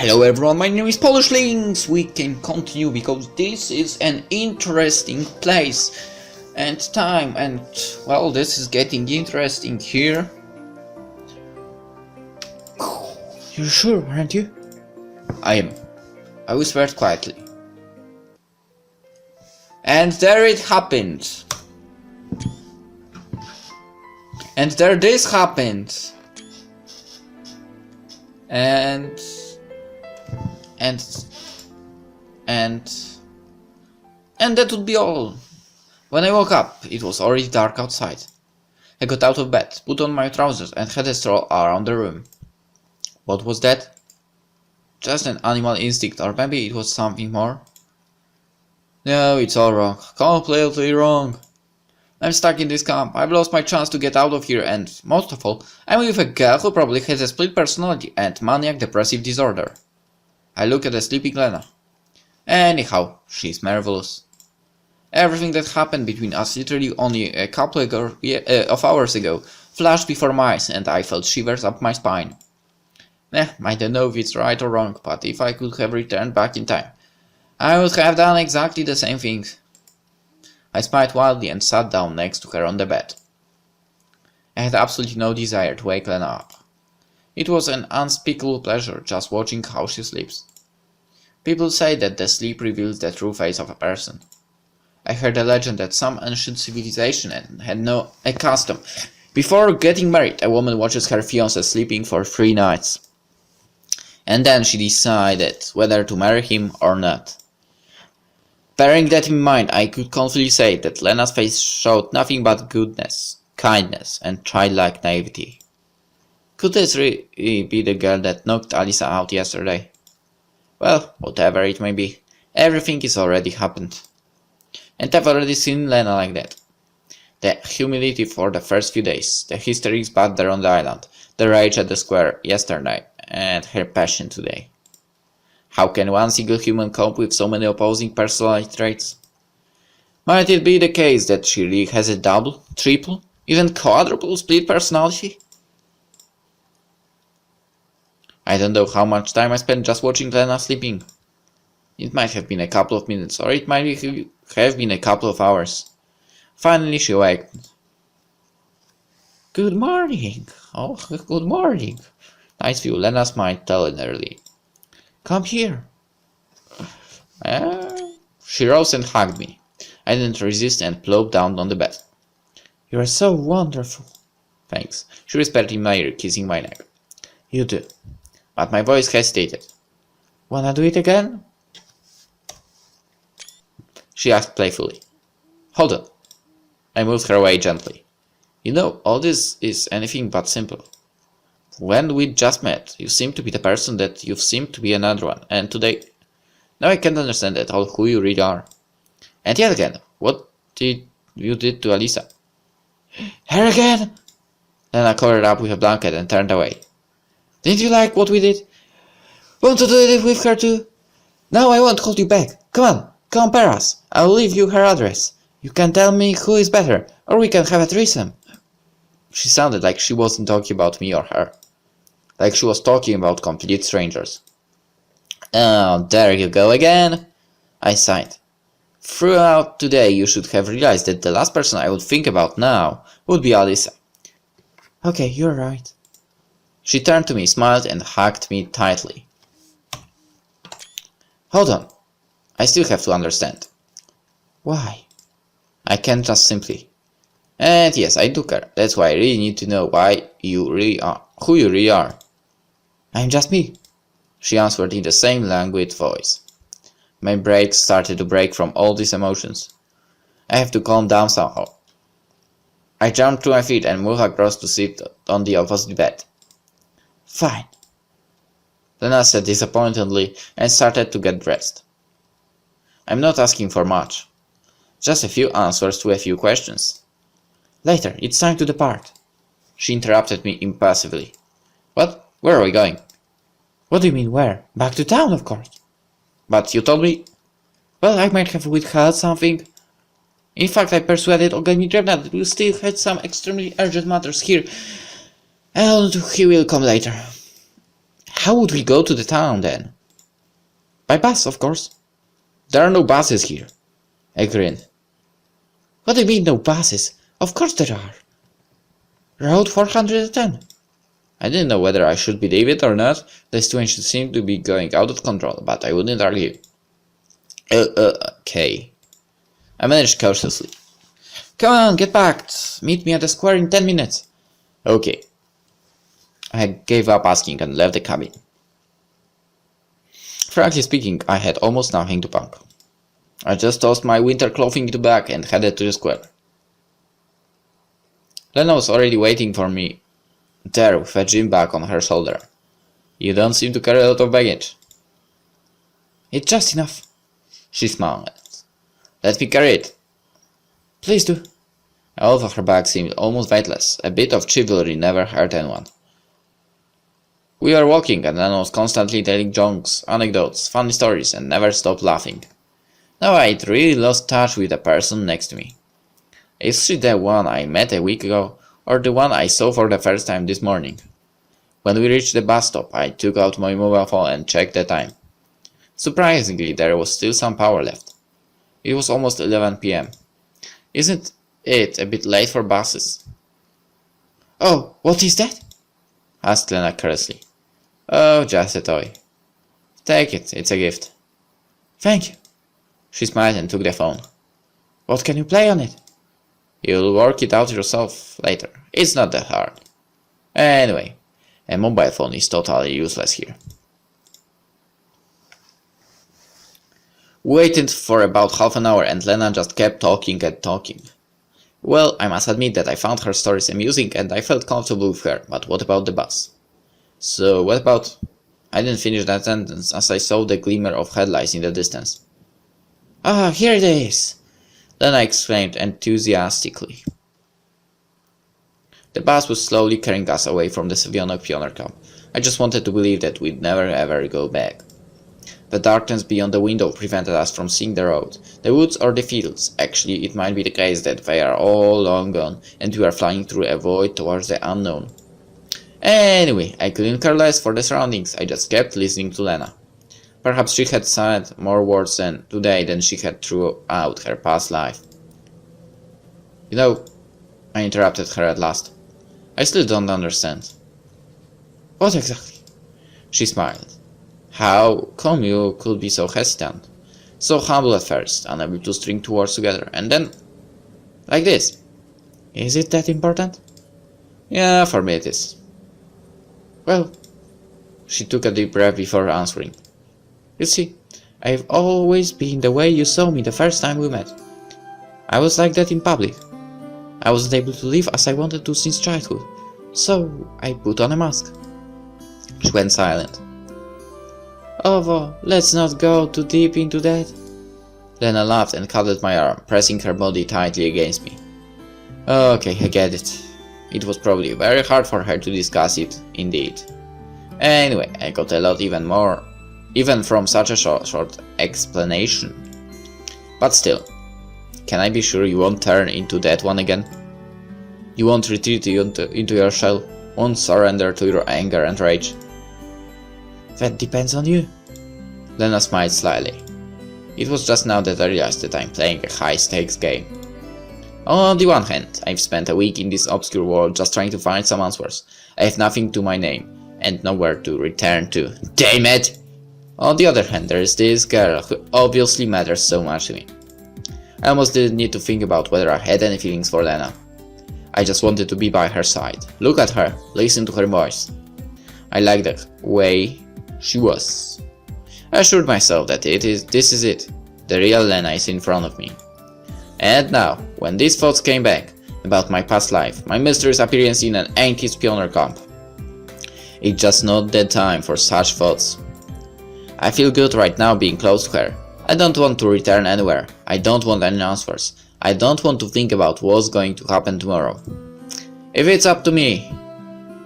Hello everyone, my name is PolishLynx. We can continue because this is an interesting place and time, and well, this is getting interesting here. You're sure, aren't you? I am. I whispered quietly. And there it happened. And there this happened. And that would be all. When I woke up, it was already dark outside. I got out of bed, put on my trousers and had a stroll around the room. What was that? Just an animal instinct, or maybe it was something more? No, it's all wrong. Completely wrong. I'm stuck in this camp. I've lost my chance to get out of here, and most of all, I'm with a girl who probably has a split personality and maniac depressive disorder. I look at the sleeping Lena. Anyhow, she's marvelous. Everything that happened between us literally only a couple of hours ago flashed before my eyes, and I felt shivers up my spine. I don't know if it's right or wrong, but if I could have returned back in time, I would have done exactly the same things. I smiled wildly and sat down next to her on the bed. I had absolutely no desire to wake Lena up. It was an unspeakable pleasure just watching how she sleeps. People say that the sleep reveals the true face of a person. I heard a legend that some ancient civilization had a custom. Before getting married, a woman watches her fiancé sleeping for 3 nights. And then she decided whether to marry him or not. Bearing that in mind, I could confidently say that Lena's face showed nothing but goodness, kindness, and childlike naivety. Could this really be the girl that knocked Alisa out yesterday? Well, whatever it may be, everything is already happened. And I've already seen Lena like that. The humility for the first few days, the hysterics back there on the island, the rage at the square yesterday, and her passion today. How can one single human cope with so many opposing personality traits? Might it be the case that she really has a double, triple, even quadruple split personality? I don't know how much time I spent just watching Lena sleeping. It might have been a couple of minutes, or it might have been a couple of hours. Finally she awakened. Good morning. Oh, good morning. Nice view. Lena smiled tenderly. Come here. She rose and hugged me. I didn't resist and plopped down on the bed. You are so wonderful. Thanks. She whispered in my ear, kissing my neck. You do. But my voice hesitated. Wanna do it again? She asked playfully. Hold on. I moved her away gently. You know, all this is anything but simple. When we just met, you seemed to be the person that you seemed to be another one, and today... Now I can't understand at all who you really are. And yet again, what did you did to Alisa? Her again? Lena covered up with a blanket and turned away. Didn't you like what we did? Want to do it with her too? Now I won't hold you back. Come on, compare us. I'll leave you her address. You can tell me who is better, or we can have a threesome. She sounded like she wasn't talking about me or her. Like she was talking about complete strangers. Oh, there you go again. I sighed. Throughout today you should have realized that the last person I would think about now would be Alisa. Okay, you're right. She turned to me, smiled and hugged me tightly. Hold on. I still have to understand. Why? I can't just simply. And yes, I do care. That's why I really need to know why you really are, who you really are. I'm just me, she answered in the same languid voice. My brakes started to break from all these emotions. I have to calm down somehow. I jumped to my feet and moved across to sit on the opposite bed. Fine, Lena said disappointedly and started to get dressed. I'm not asking for much. Just a few answers to a few questions. Later, it's time to depart. She interrupted me impassively. What? Where are we going? What do you mean where? Back to town, of course. But you told me... Well, I might have withheld something. In fact, I persuaded Drevna that we still had some extremely urgent matters here, and he will come later. How would we go to the town then? By bus, of course. There are no buses here. I grinned. What do you mean no buses? Of course there are. Road 410. I didn't know whether I should believe it or not. The situation seemed to be going out of control, but I wouldn't argue. Okay. I managed cautiously. Come on, get packed. Meet me at the square in 10 minutes. Okay. I gave up asking and left the cabin. Frankly speaking, I had almost nothing to pack. I just tossed my winter clothing into bag and headed to the square. Lena was already waiting for me there with a gym bag on her shoulder. You don't seem to carry a lot of baggage. It's just enough. She smiled. Let me carry it. Please do. Although her bag seemed almost weightless, a bit of chivalry never hurt anyone. We were walking and Lena was constantly telling jokes, anecdotes, funny stories and never stopped laughing. Now I'd really lost touch with the person next to me. Is she the one I met a week ago, or the one I saw for the first time this morning? When we reached the bus stop, I took out my mobile phone and checked the time. Surprisingly, there was still some power left. It was almost 11 p.m. Isn't it a bit late for buses? Oh, what is that? Asked Lena curiously. Oh, just a toy. Take it, it's a gift. Thank you. She smiled and took the phone. What can you play on it? You'll work it out yourself later. It's not that hard. Anyway, a mobile phone is totally useless here. Waited for about half an hour and Lena just kept talking and talking. Well, I must admit that I found her stories amusing and I felt comfortable with her, but what about the bus? So what about... I didn't finish that sentence as I saw the glimmer of headlights in the distance. Ah, here it is! Lena exclaimed enthusiastically. The bus was slowly carrying us away from the Sovyonok pioneer camp. I just wanted to believe that we'd never ever go back. The darkness beyond the window prevented us from seeing the road, the woods or the fields. Actually, it might be the case that they are all long gone and we are flying through a void towards the unknown. Anyway, I couldn't care less for the surroundings. I just kept listening to Lena. Perhaps she had said more words today than she had throughout her past life. You know, I interrupted her at last. I still don't understand. What exactly? She smiled. How come you could be so hesitant? So humble at first, unable to string two words together, and then... like this. Is it that important? Yeah, for me it is. Well... She took a deep breath before answering. You see, I've always been the way you saw me the first time we met. I was like that in public. I wasn't able to live as I wanted to since childhood, so I put on a mask. She went silent. Oh, let's not go too deep into that. Lena laughed and cuddled my arm, pressing her body tightly against me. Okay, I get it. It was probably very hard for her to discuss it, indeed. Anyway, I got a lot even from such a short explanation. But still, can I be sure you won't turn into that one again? You won't retreat into your shell, won't surrender to your anger and rage? That depends on you. Lena smiled slyly. It was just now that I realized that I'm playing a high-stakes game. On the one hand, I've spent a week in this obscure world just trying to find some answers. I have nothing to my name, and nowhere to return to. Damn it! On the other hand, there is this girl who obviously matters so much to me. I almost didn't need to think about whether I had any feelings for Lena. I just wanted to be by her side, look at her, listen to her voice. I liked the way she was. I assured myself that this is it. The real Lena is in front of me. And now, when these thoughts came back, about my past life, my mysterious appearance in an Yankees pioneer camp, it's just not the time for such thoughts. I feel good right now being close to her. I don't want to return anywhere. I don't want any answers. I don't want to think about what's going to happen tomorrow. If it's up to me,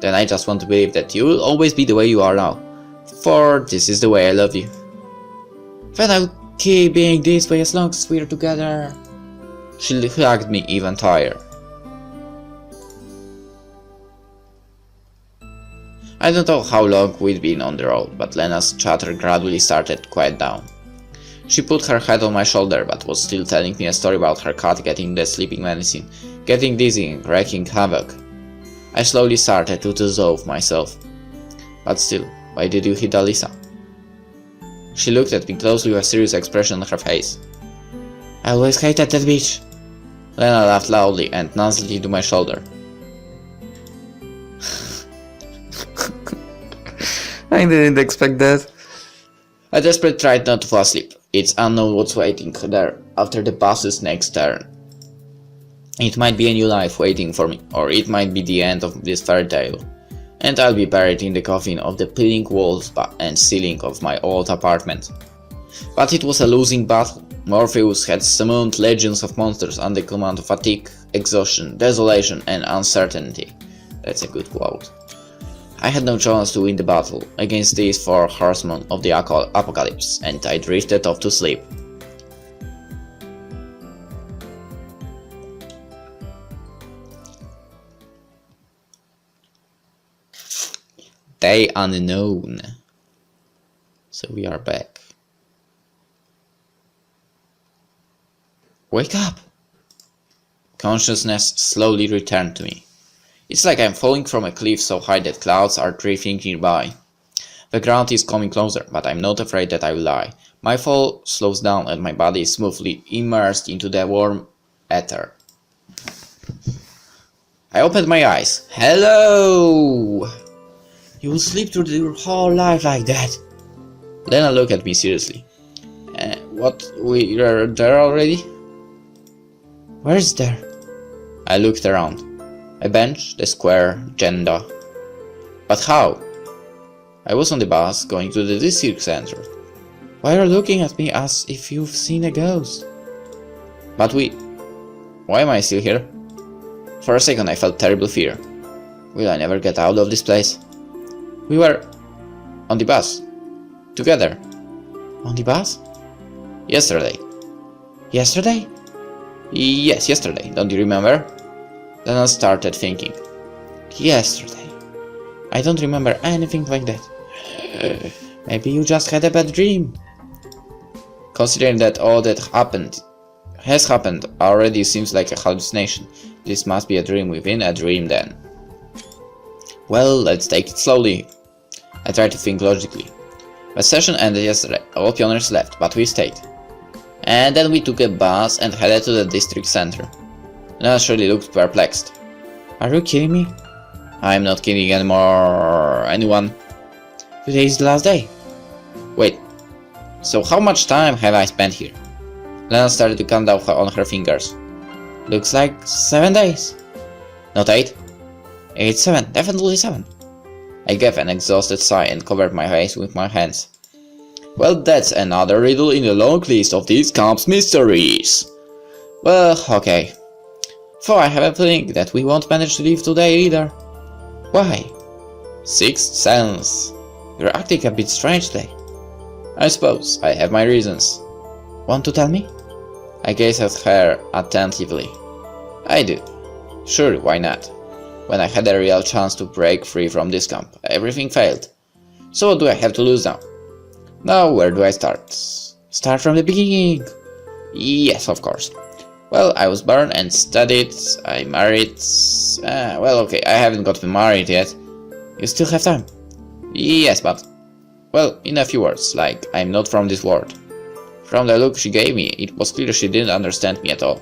then I just want to believe that you will always be the way you are now. For this is the way I love you. Then I'll keep being this way as long as we're together. She hugged me even tighter. I don't know how long we'd been on the road, but Lena's chatter gradually started to quiet down. She put her head on my shoulder, but was still telling me a story about her cat getting the sleeping medicine, getting dizzy and wreaking havoc. I slowly started to dissolve myself. But still, why did you hit Alisa? She looked at me closely with a serious expression on her face. I always hated that bitch. Lena laughed loudly and nuzzled into my shoulder. I didn't expect that. I desperately tried not to fall asleep. It's unknown what's waiting there after the bus's next turn. It might be a new life waiting for me, or it might be the end of this fairy tale, and I'll be buried in the coffin of the peeling walls and ceiling of my old apartment. But it was a losing battle. Morpheus had summoned legions of monsters under command of fatigue, exhaustion, desolation, and uncertainty. That's a good quote. I had no chance to win the battle against these four horsemen of the apocalypse, and I drifted off to sleep. Day unknown. So we are back. Wake up! Consciousness slowly returned to me. It's like I'm falling from a cliff so high that clouds are drifting nearby. The ground is coming closer, but I'm not afraid that I will die. My fall slows down and my body is smoothly immersed into the warm ether. I opened my eyes. Hello! You will sleep through your whole life like that. Lena looked at me seriously. What? We are there already? Where is there? I looked around. A bench, the square, agenda. But how? I was on the bus going to the district center. Why are you looking at me as if you've seen a ghost? But why am I still here? For a second I felt terrible fear. Will I never get out of this place? We were on the bus. Together. On the bus? Yesterday. Yesterday? Yes, yesterday. Don't you remember? Then I started thinking. Yesterday. I don't remember anything like that. Maybe you just had a bad dream. Considering that all that has happened already seems like a hallucination. This must be a dream within a dream then. Well, let's take it slowly. I tried to think logically. The session ended yesterday. All pioneers left, but we stayed. And then we took a bus and headed to the district center. Lena surely looked perplexed. Are you kidding me? I'm not kidding anyone. Today is the last day. Wait, so how much time have I spent here? Lena started to count down on her fingers. Looks like 7 days. Not 8? It's 7, definitely 7. I gave an exhausted sigh and covered my face with my hands. Well, that's another riddle in the long list of these camp's mysteries. Well, okay. For I have a feeling that we won't manage to leave today either. Why? Sixth sense. You're acting a bit strange today. I suppose I have my reasons. Want to tell me? I gazed at her attentively. I do. Sure, why not? When I had a real chance to break free from this camp, everything failed. So what do I have to lose now? Now, where do I start? Start from the beginning. Yes, of course. Well, I was born and studied, I married... well, okay, I haven't gotten married yet. You still have time? Yes, but... well, in a few words, like, I'm not from this world. From the look she gave me, it was clear she didn't understand me at all.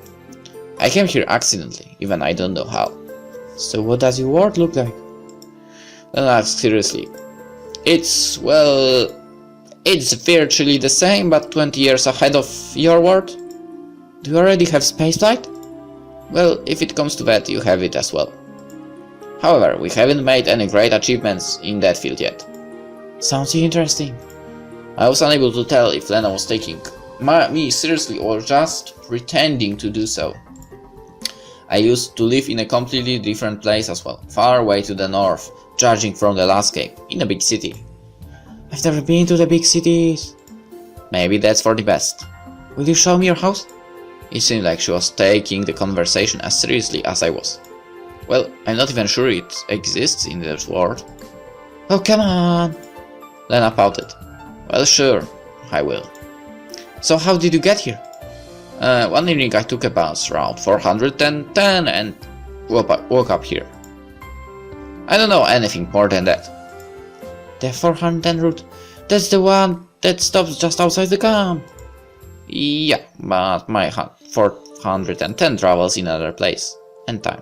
I came here accidentally, even I don't know how. So what does your world look like? Then I asked seriously. It's, well... it's virtually the same, but 20 years ahead of your world. Do you already have spaceflight? Well, if it comes to that, you have it as well. However, we haven't made any great achievements in that field yet. Sounds interesting. I was unable to tell if Lena was taking me seriously or just pretending to do so. I used to live in a completely different place as well, far away to the north, judging from the landscape, in a big city. I've never been to the big cities. Maybe that's for the best. Will you show me your house? It seemed like she was taking the conversation as seriously as I was. Well, I'm not even sure it exists in this world. Oh, come on! Lena pouted. Well, sure, I will. So how did you get here? One evening I took a bus route 410 and woke up here. I don't know anything more than that. The 410 route, that's the one that stops just outside the camp. Yeah, but my 410 travels in another place and time.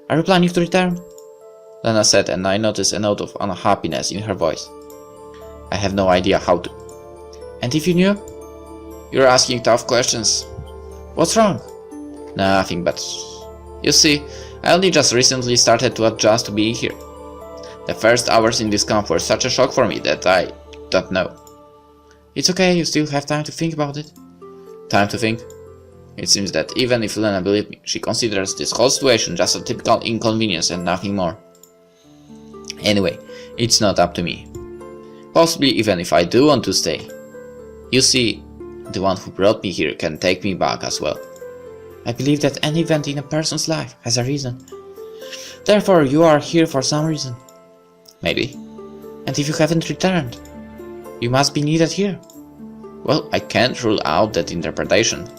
Are you planning to return? Lena said, and I noticed a note of unhappiness in her voice. I have no idea how to. And if you knew? You're asking tough questions. What's wrong? Nothing, but... You see, I only just recently started to adjust to being here. The first hours in this camp were such a shock for me that I don't know. It's okay, you still have time to think about it. Time to think? It seems that even if Lena believed me, she considers this whole situation just a typical inconvenience and nothing more. Anyway, it's not up to me. Possibly even if I do want to stay. You see, the one who brought me here can take me back as well. I believe that any event in a person's life has a reason. Therefore, you are here for some reason. Maybe. And if you haven't returned, you must be needed here. Well, I can't rule out that interpretation.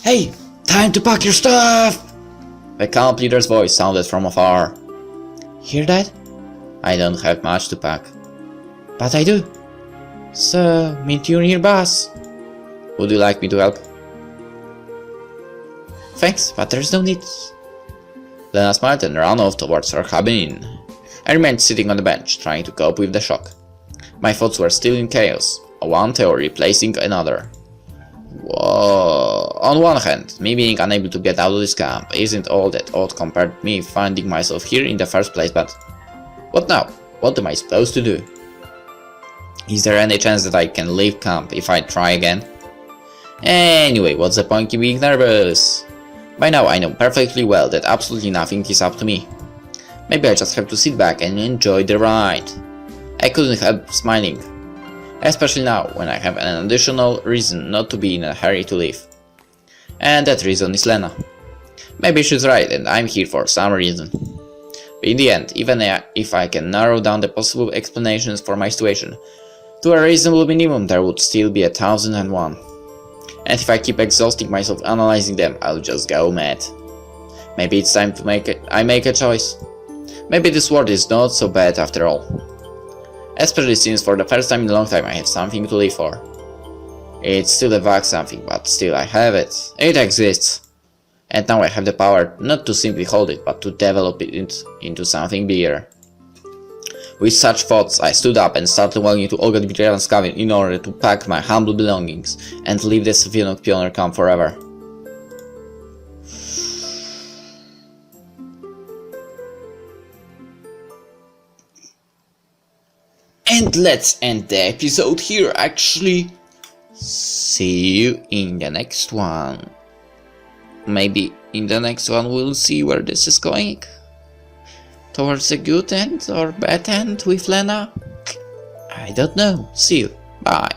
Hey! Time to pack your stuff! The camp leader's voice sounded from afar. Hear that? I don't have much to pack. But I do. So, meet you near bus. Would you like me to help? Thanks, but there's no need. Lena smiled and ran off towards her cabin. I remained sitting on the bench, trying to cope with the shock. My thoughts were still in chaos, one theory replacing another. Whoa. On one hand, me being unable to get out of this camp isn't all that odd compared to me finding myself here in the first place, but... What now? What am I supposed to do? Is there any chance that I can leave camp if I try again? Anyway, what's the point in being nervous? By now I know perfectly well that absolutely nothing is up to me. Maybe I just have to sit back and enjoy the ride. I couldn't help smiling. Especially now, when I have an additional reason not to be in a hurry to leave. And that reason is Lena. Maybe she's right and I'm here for some reason. But in the end, even if I can narrow down the possible explanations for my situation to a reasonable minimum, there would still be 1001. And if I keep exhausting myself analyzing them, I'll just go mad. Maybe it's time to make a choice. Maybe this world is not so bad after all. Especially since for the first time in a long time I have something to live for. It's still a vague something, but still I have it. It exists. And now I have the power not to simply hold it, but to develop it into something bigger. With such thoughts, I stood up and started walking to Olga Dmitrievna's cabin in order to pack my humble belongings and leave the Sovyonok pioneer camp forever. And let's end the episode here, actually. See you in the next one. Maybe in the next one we'll see where this is going. Towards a good end or bad end with Lena? I don't know. See you. Bye.